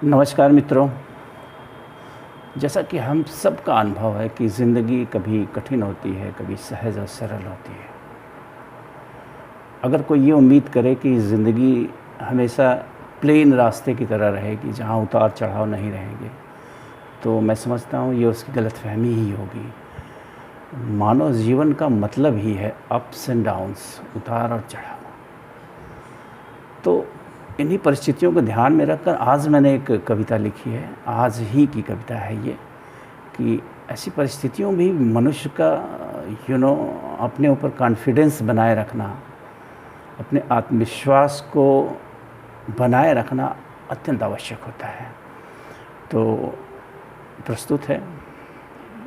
नमस्कार मित्रों। जैसा कि हम सबका अनुभव है कि ज़िंदगी कभी कठिन होती है, कभी सहज और सरल होती है। अगर कोई ये उम्मीद करे कि ज़िंदगी हमेशा प्लेन रास्ते की तरह रहेगी, जहाँ उतार चढ़ाव नहीं रहेंगे, तो मैं समझता हूँ ये उसकी गलतफ़हमी ही होगी। मानव जीवन का मतलब ही है अप्स एंड डाउन्स, उतार और चढ़ाव। तो इन्हीं परिस्थितियों को ध्यान में रखकर आज मैंने एक कविता लिखी है। आज ही की कविता है ये, कि ऐसी परिस्थितियों में भी मनुष्य का अपने ऊपर कॉन्फिडेंस बनाए रखना, अपने आत्मविश्वास को बनाए रखना अत्यंत आवश्यक होता है। तो प्रस्तुत है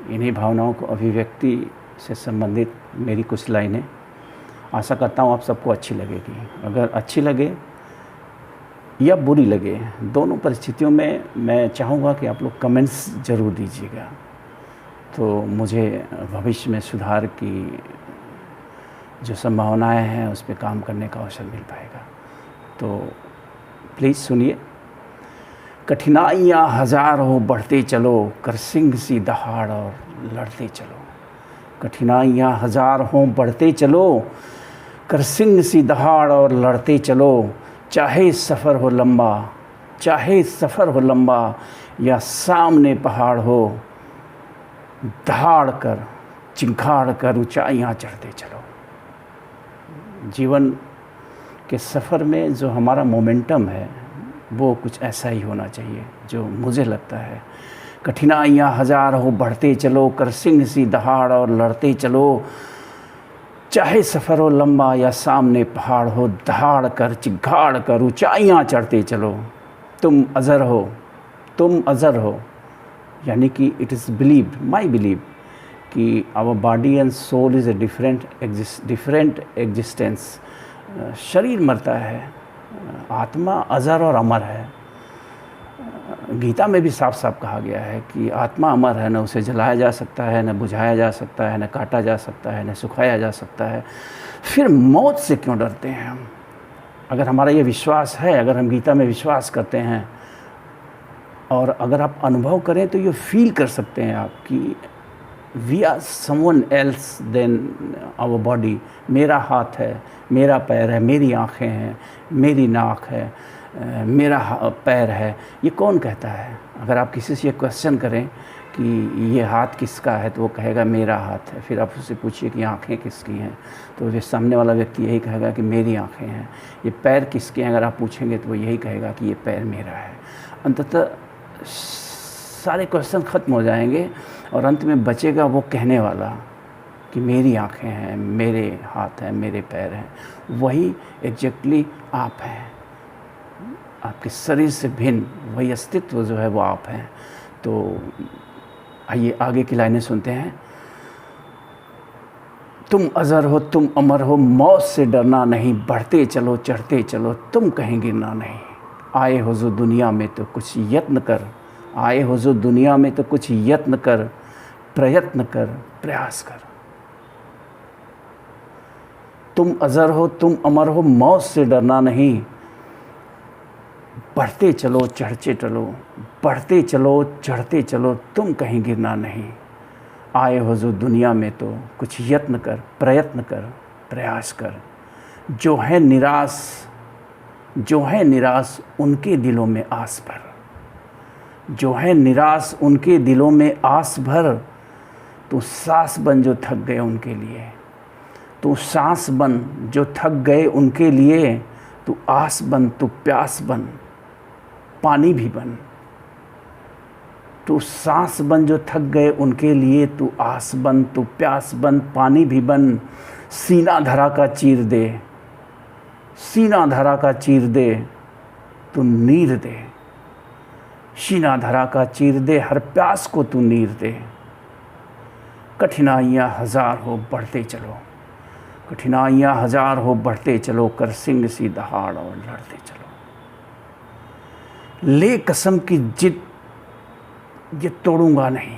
इन्हीं भावनाओं को अभिव्यक्ति से संबंधित मेरी कुछ लाइनें। आशा करता हूँ आप सबको अच्छी लगेगी। अगर अच्छी लगे या बुरी लगे, दोनों परिस्थितियों में मैं चाहूँगा कि आप लोग कमेंट्स ज़रूर दीजिएगा, तो मुझे भविष्य में सुधार की जो संभावनाएं हैं उस पर काम करने का अवसर मिल पाएगा। तो प्लीज़ सुनिए। कठिनाइयाँ हजार हो बढ़ते चलो, कर सिंह सी दहाड़ और लड़ते चलो। कठिनाइयाँ हजार हों बढ़ते चलो, कर सिंह सी दहाड़ और लड़ते चलो। चाहे सफ़र हो लंबा, चाहे सफ़र हो लंबा, या सामने पहाड़ हो, दहाड़ कर चिंगाड़ कर ऊंचाइयाँ चढ़ते चलो। जीवन के सफ़र में जो हमारा मोमेंटम है वो कुछ ऐसा ही होना चाहिए, जो मुझे लगता है। कठिनाइयाँ हजार हो बढ़ते चलो, कर सिंह सी दहाड़ और लड़ते चलो। चाहे सफ़र हो लंबा या सामने पहाड़ हो, दहाड़ कर चिंगाड़ कर ऊंचाइयाँ चढ़ते चलो। तुम अज़र हो, तुम अज़र हो, यानी कि it is believed, my believe, कि our body and soul is a different existence. शरीर मरता है, आत्मा अज़र और अमर है। गीता में भी साफ साफ कहा गया है कि आत्मा अमर है, न उसे जलाया जा सकता है, न बुझाया जा सकता है, न काटा जा सकता है, न सुखाया जा सकता है। फिर मौत से क्यों डरते हैं हम? अगर हमारा ये विश्वास है, अगर हम गीता में विश्वास करते हैं, और अगर आप अनुभव करें तो ये फील कर सकते हैं आप कि we are someone else than our body. मेरा हाथ है, मेरा पैर है, मेरी आँखें हैं, मेरी नाक है, मेरा पैर है। ये कौन कहता है? अगर आप किसी से ये क्वेश्चन करें कि ये हाथ किसका है, तो वो कहेगा मेरा हाथ है। फिर आप उससे पूछिए कि आँखें किसकी हैं, तो ये सामने वाला व्यक्ति यही कहेगा कि मेरी आँखें हैं। ये पैर किसके हैं अगर आप पूछेंगे, तो वो यही कहेगा कि ये पैर मेरा है। अंततः सारे क्वेश्चन ख़त्म हो जाएंगे और अंत में बचेगा वो कहने वाला कि मेरी आँखें हैं, मेरे हाथ हैं, मेरे पैर हैं। वही एग्जैक्टली आप हैं। आपके शरीर से भिन्न वही अस्तित्व जो है वो आप हैं। तो आइए आगे की लाइनें सुनते हैं। तुम अज़र हो, तुम अमर हो, मौत से डरना नहीं, बढ़ते चलो चढ़ते चलो, तुम कहीं गिरना नहीं। आए हो जो दुनिया में तो कुछ यत्न कर, आए हो जो दुनिया में तो कुछ यत्न कर, प्रयत्न कर, प्रयास कर। तुम अज़र हो, तुम अमर हो, मौत से डरना नहीं, बढ़ते चलो चढ़ते चलो, बढ़ते चलो चढ़ते चलो, तुम कहीं गिरना नहीं। आए हो जो दुनिया में तो कुछ यत्न कर, प्रयत्न कर, प्रयास कर। जो है निराश, जो है निराश, उनके दिलों में आस भर। जो है निराश, उनके दिलों में आस भर। तू सांस बन जो थक गए उनके लिए, तू सांस बन जो थक गए उनके लिए। तू आस बन, तू प्यास बन, पानी भी बन। तू सांस बन जो थक गए उनके लिए, तू आस बन, तू प्यास बन, पानी भी बन। सीना धरा का चीर दे, सीना धरा का चीर दे, तू नीर दे। सीना धरा का चीर दे, हर प्यास को तू नीर दे। कठिनाइयाँ हजार हो बढ़ते चलो, कठिनाइयाँ हजार हो बढ़ते चलो, कर सिंह सी दहाड़ और लड़ते चलो। ले कसम की जिद, ये तोड़ूंगा नहीं,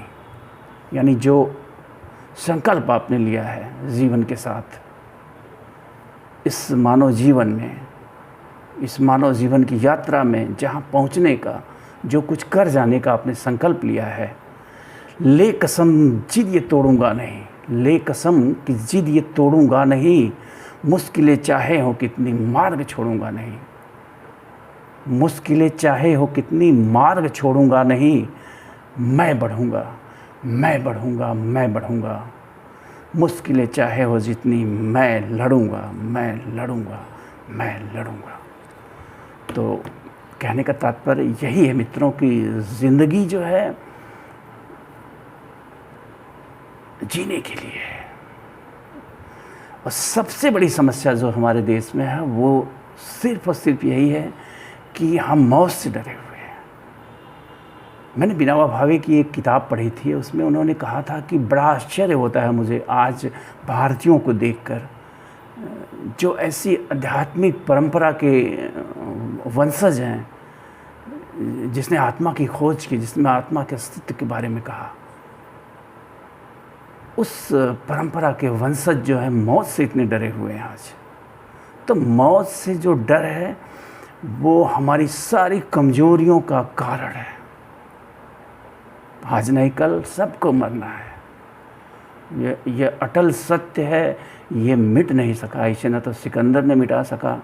यानी जो संकल्प आपने लिया है जीवन के साथ, इस मानव जीवन में, इस मानव जीवन की यात्रा में जहाँ पहुँचने का जो कुछ कर जाने का आपने संकल्प लिया है, ले कसम जिद ये तोड़ूंगा नहीं, ले कसम कि जिद ये तोड़ूंगा नहीं, मुश्किलें चाहे हो कितनी मार्ग छोड़ूंगा नहीं, मुश्किलें चाहे हो कितनी मार्ग छोड़ूंगा नहीं, मैं बढ़ूंगा, मैं बढ़ूंगा, मैं बढ़ूंगा, मुश्किलें चाहे हो जितनी मैं लड़ूंगा, मैं लड़ूंगा, मैं लड़ूंगा। तो कहने का तात्पर्य यही है मित्रों कि ज़िंदगी जो है जीने के लिए है। और सबसे बड़ी समस्या जो हमारे देश में है वो सिर्फ और सिर्फ यही है कि हम मौत से डरे हुए हैं। मैंने विनोबा भावे की एक किताब पढ़ी थी, उसमें उन्होंने कहा था कि बड़ा आश्चर्य होता है मुझे आज भारतीयों को देखकर, जो ऐसी आध्यात्मिक परंपरा के वंशज हैं, जिसने आत्मा की खोज की, जिसने आत्मा के अस्तित्व के बारे में कहा, उस परंपरा के वंशज जो है मौत से इतने डरे हुए हैं आज। तो मौत से जो डर है वो हमारी सारी कमजोरियों का कारण है। आज नहीं कल सबको मरना है, ये अटल सत्य है, ये मिट नहीं सका। इसे न तो सिकंदर ने मिटा सका,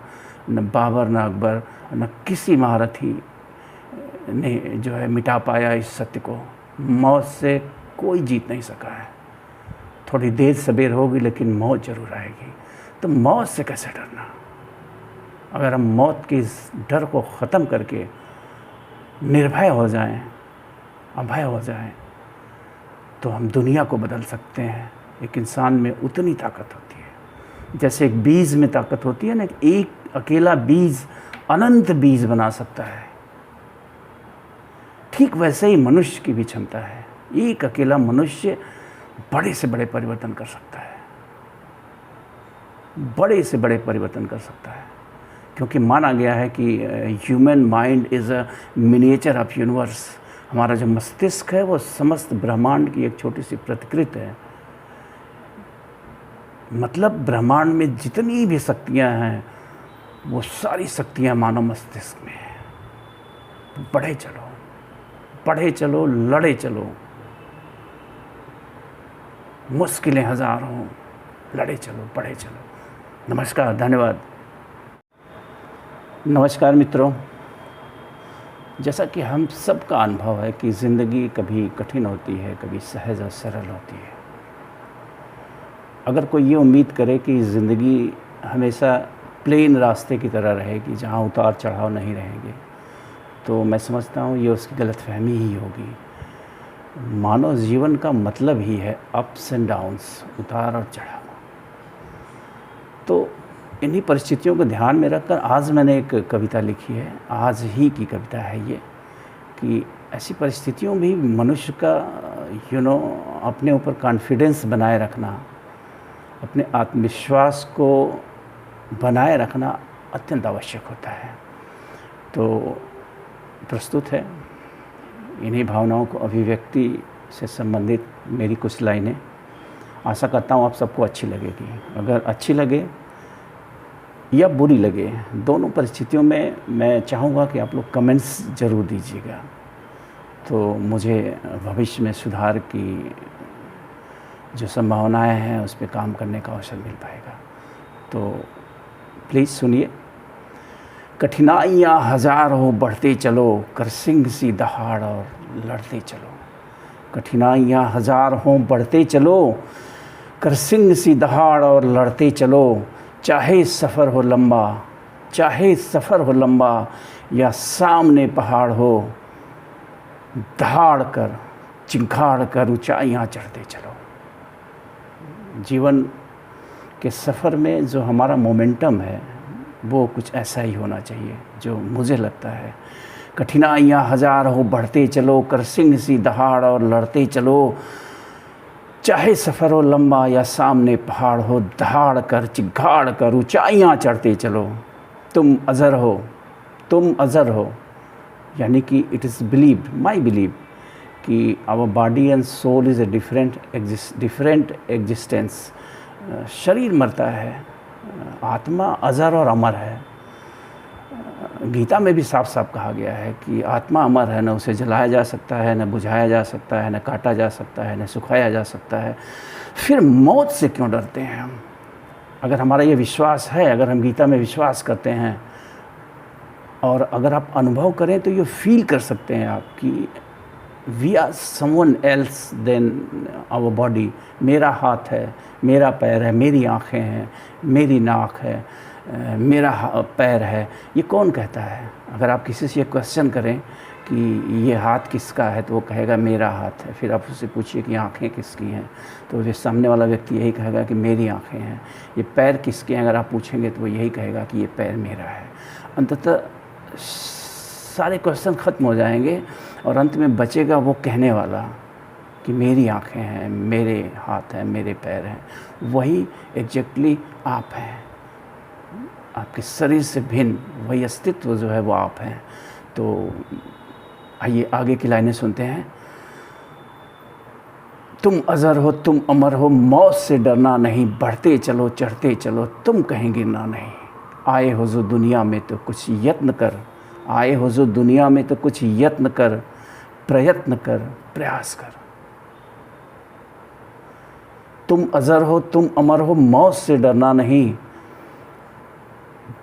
न बाबर, न अकबर, न किसी महारथी ने जो है मिटा पाया इस सत्य को। मौत से कोई जीत नहीं सका है। थोड़ी देर सबेर होगी लेकिन मौत ज़रूर आएगी। तो मौत से कैसे डरना? अगर हम मौत के इस डर को ख़त्म करके निर्भय हो जाएं, अभय हो जाएं, तो हम दुनिया को बदल सकते हैं। एक इंसान में उतनी ताकत होती है जैसे एक बीज में ताकत होती है ना, एक अकेला बीज अनंत बीज बना सकता है। ठीक वैसे ही मनुष्य की भी क्षमता है। एक अकेला मनुष्य बड़े से बड़े परिवर्तन कर सकता है, बड़े से बड़े परिवर्तन कर सकता है, क्योंकि माना गया है कि human mind is a miniature of universe. हमारा जो मस्तिष्क है वो समस्त ब्रह्मांड की एक छोटी सी प्रतिकृति है। मतलब ब्रह्मांड में जितनी भी शक्तियाँ हैं वो सारी शक्तियाँ मानव मस्तिष्क में हैं। बढ़े चलो, बढ़े चलो, लड़े चलो, मुश्किलें हजार हों, लड़े चलो, बढ़े चलो। नमस्कार, धन्यवाद। नमस्कार मित्रों, जैसा कि हम सबका अनुभव है कि ज़िंदगी कभी कठिन होती है, कभी सहज और सरल होती है। अगर कोई ये उम्मीद करे कि ज़िंदगी हमेशा प्लेन रास्ते की तरह रहेगी जहाँ उतार चढ़ाव नहीं रहेंगे, तो मैं समझता हूँ ये उसकी गलतफहमी ही होगी। मानव जीवन का मतलब ही है अप्स एंड डाउन्स, उतार और चढ़ाव। तो इन्हीं परिस्थितियों को ध्यान में रखकर आज मैंने एक कविता लिखी है। आज ही की कविता है ये, कि ऐसी परिस्थितियों में भी मनुष्य का अपने ऊपर कॉन्फिडेंस बनाए रखना, अपने आत्मविश्वास को बनाए रखना अत्यंत आवश्यक होता है। तो प्रस्तुत है इन्हीं भावनाओं को अभिव्यक्ति से संबंधित मेरी कुछ लाइनें। आशा करता हूँ आप सबको अच्छी लगेगी। अगर अच्छी लगे या बुरी लगे, दोनों परिस्थितियों में मैं चाहूँगा कि आप लोग कमेंट्स ज़रूर दीजिएगा, तो मुझे भविष्य में सुधार की जो संभावनाएं हैं उस पर काम करने का अवसर मिल पाएगा। तो प्लीज़ सुनिए। कठिनाइयाँ हजार हो बढ़ते चलो, कर सिंह सी दहाड़ और लड़ते चलो। कठिनाइयाँ हजार हो बढ़ते चलो, कर सिंह सी दहाड़ और लड़ते चलो। चाहे सफ़र हो लंबा, चाहे सफ़र हो लंबा, या सामने पहाड़ हो, दहाड़ कर चिंगाड़ कर ऊंचाइयाँ चढ़ते चलो। जीवन के सफ़र में जो हमारा मोमेंटम है वो कुछ ऐसा ही होना चाहिए, जो मुझे लगता है। कठिनाइयाँ हजार हो बढ़ते चलो, कर सिंह सी दहाड़ और लड़ते चलो। चाहे सफ़र हो लंबा या सामने पहाड़ हो, दहाड़ कर चिंगाड़ कर ऊंचाइयाँ चढ़ते चलो। तुम अज़र हो, तुम अज़र हो, यानी कि it is believe, my believe, कि our body and soul is a different existence. शरीर मरता है, आत्मा अज़र और अमर है। गीता में भी साफ साफ कहा गया है कि आत्मा अमर है, न उसे जलाया जा सकता है, न बुझाया जा सकता है, न काटा जा सकता है, न सुखाया जा सकता है। फिर मौत से क्यों डरते हैं हम? अगर हमारा ये विश्वास है, अगर हम गीता में विश्वास करते हैं, और अगर आप अनुभव करें तो ये फील कर सकते हैं आप कि we are someone else than our body. मेरा हाथ है, मेरा पैर है, मेरी आँखें हैं, मेरी नाक है, मेरा पैर है, ये कौन कहता है? अगर आप किसी से ये क्वेश्चन करें कि ये हाथ किसका है, तो वो कहेगा मेरा हाथ है। फिर आप उससे पूछिए कि आँखें किसकी हैं, तो ये सामने वाला व्यक्ति यही कहेगा कि मेरी आँखें हैं। ये पैर किसके हैं अगर आप पूछेंगे तो वो यही कहेगा कि ये पैर मेरा है। अंततः सारे क्वेश्चन ख़त्म हो जाएंगे और अंत में बचेगा वो कहने वाला कि मेरी आँखें हैं, मेरे हाथ हैं, मेरे पैर हैं। वही एग्जैक्टली आप हैं, आपके शरीर से भिन्न वही अस्तित्व जो है वो आप हैं। तो आइए आगे की लाइनें सुनते हैं। तुम अज़र हो, तुम अमर हो, मौत से डरना नहीं, बढ़ते चलो चढ़ते चलो, तुम कहीं गिरना नहीं। आए हो जो दुनिया में तो कुछ यत्न कर, आए हो जो दुनिया में तो कुछ यत्न कर, प्रयत्न कर, प्रयास कर। तुम अज़र हो, तुम अमर हो, मौत से डरना नहीं,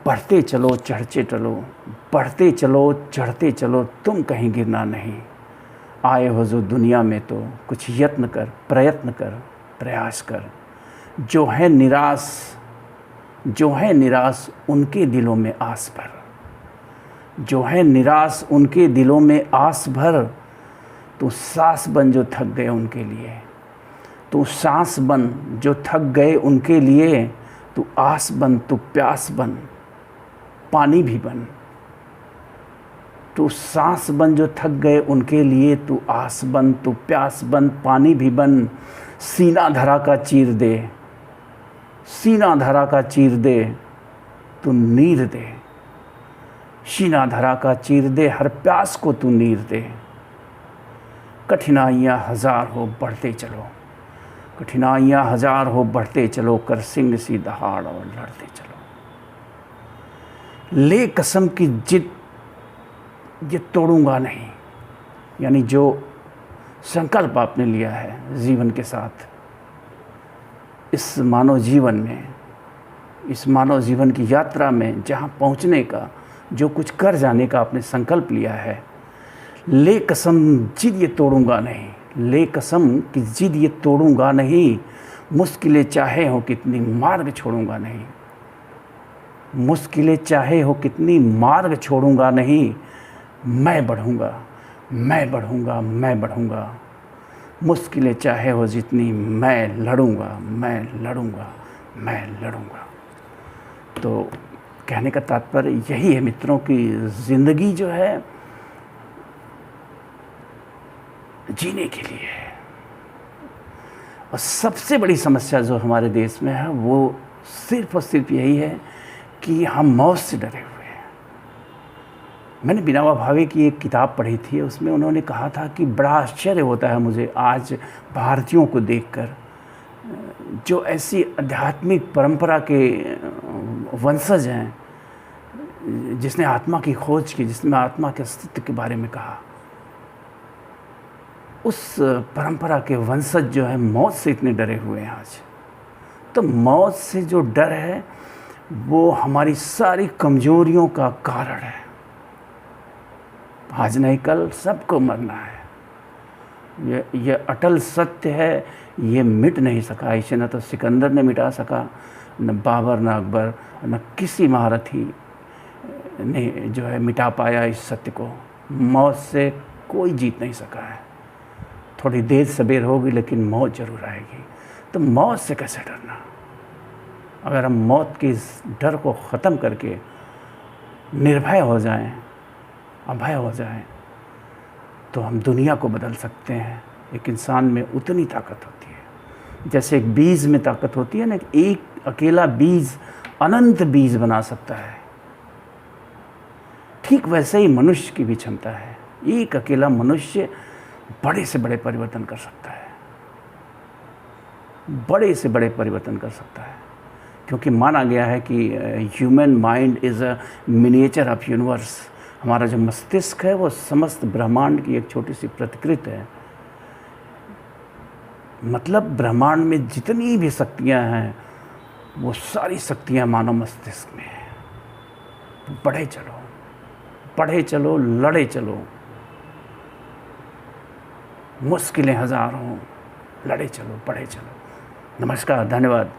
बढ़ते चलो चढ़ते चलो, बढ़ते चलो चढ़ते चलो, तुम कहीं गिरना नहीं। आए हो जो दुनिया में तो कुछ यत्न कर, प्रयत्न कर, प्रयास कर। जो है निराश, जो है निराश उनके दिलों में आस भर, जो है निराश उनके दिलों में आस भर। तू सांस बन जो थक गए उनके लिए, तू सांस बन जो थक गए उनके लिए। तू आस बन, तू प्यास बन, पानी भी बन। तू सांस बन जो थक गए उनके लिए, तू आस बन, तू प्यास बन, पानी भी बन। सीना धरा का चीर दे, सीना धरा का चीर दे, तू नीर दे। सीना धरा का चीर दे, हर प्यास को तू नीर दे। कठिनाइयाँ हजार हो बढ़ते चलो, कठिनाइयाँ हजार हो बढ़ते चलो, कर सिंह सी दहाड़ और लड़ते चलो। ले कसम की जिद, ये तोड़ूंगा नहीं, यानी जो संकल्प आपने लिया है जीवन के साथ, इस मानव जीवन में, इस मानव जीवन की यात्रा में जहाँ पहुँचने का, जो कुछ कर जाने का आपने संकल्प लिया है, ले कसम जिद ये तोड़ूंगा नहीं, ले कसम कि जिद ये तोड़ूंगा नहीं। मुश्किलें चाहे हो कितनी मार्ग छोड़ूंगा नहीं, मुश्किलें चाहे हो कितनी मार्ग छोड़ूंगा नहीं। मैं बढ़ूंगा, मैं बढ़ूंगा, मैं बढ़ूंगा। मुश्किलें चाहे हो जितनी, मैं लड़ूंगा, मैं लड़ूंगा, मैं लड़ूंगा। तो कहने का तात्पर्य यही है मित्रों कि ज़िंदगी जो है जीने के लिए है। और सबसे बड़ी समस्या जो हमारे देश में है वो सिर्फ और सिर्फ यही है कि हम मौत से डरे हुए हैं। मैंने विनोबा भावे की एक किताब पढ़ी थी, उसमें उन्होंने कहा था कि बड़ा आश्चर्य होता है मुझे आज भारतीयों को देखकर, जो ऐसी आध्यात्मिक परंपरा के वंशज हैं, जिसने आत्मा की खोज की, जिसने आत्मा के अस्तित्व के बारे में कहा, उस परंपरा के वंशज जो है मौत से इतने डरे हुए हैं आज। तो मौत से जो डर है वो हमारी सारी कमजोरियों का कारण है। आज नहीं कल सबको मरना है, ये अटल सत्य है, ये मिट नहीं सका। इसे न तो सिकंदर ने मिटा सका, न बाबर, न अकबर, न किसी महारथी ने जो है मिटा पाया इस सत्य को। मौत से कोई जीत नहीं सका है। थोड़ी देर सबेर होगी लेकिन मौत ज़रूर आएगी। तो मौत से कैसे डरना? अगर हम मौत के इस डर को ख़त्म करके निर्भय हो जाएं, अभय हो जाएं, तो हम दुनिया को बदल सकते हैं। एक इंसान में उतनी ताकत होती है जैसे एक बीज में ताकत होती है ना, एक अकेला बीज अनंत बीज बना सकता है। ठीक वैसे ही मनुष्य की भी क्षमता है। एक अकेला मनुष्य बड़े से बड़े परिवर्तन कर सकता है, बड़े से बड़े परिवर्तन कर सकता है। क्योंकि माना गया है कि human mind is a miniature of universe. हमारा जो मस्तिष्क है वो समस्त ब्रह्मांड की एक छोटी सी प्रतिकृति है। मतलब ब्रह्मांड में जितनी भी शक्तियाँ हैं वो सारी शक्तियाँ मानव मस्तिष्क में है। बढ़े चलो, पढ़े चलो, लड़े चलो, मुश्किलें हज़ार हों, लड़े चलो, पढ़े चलो। नमस्कार, धन्यवाद।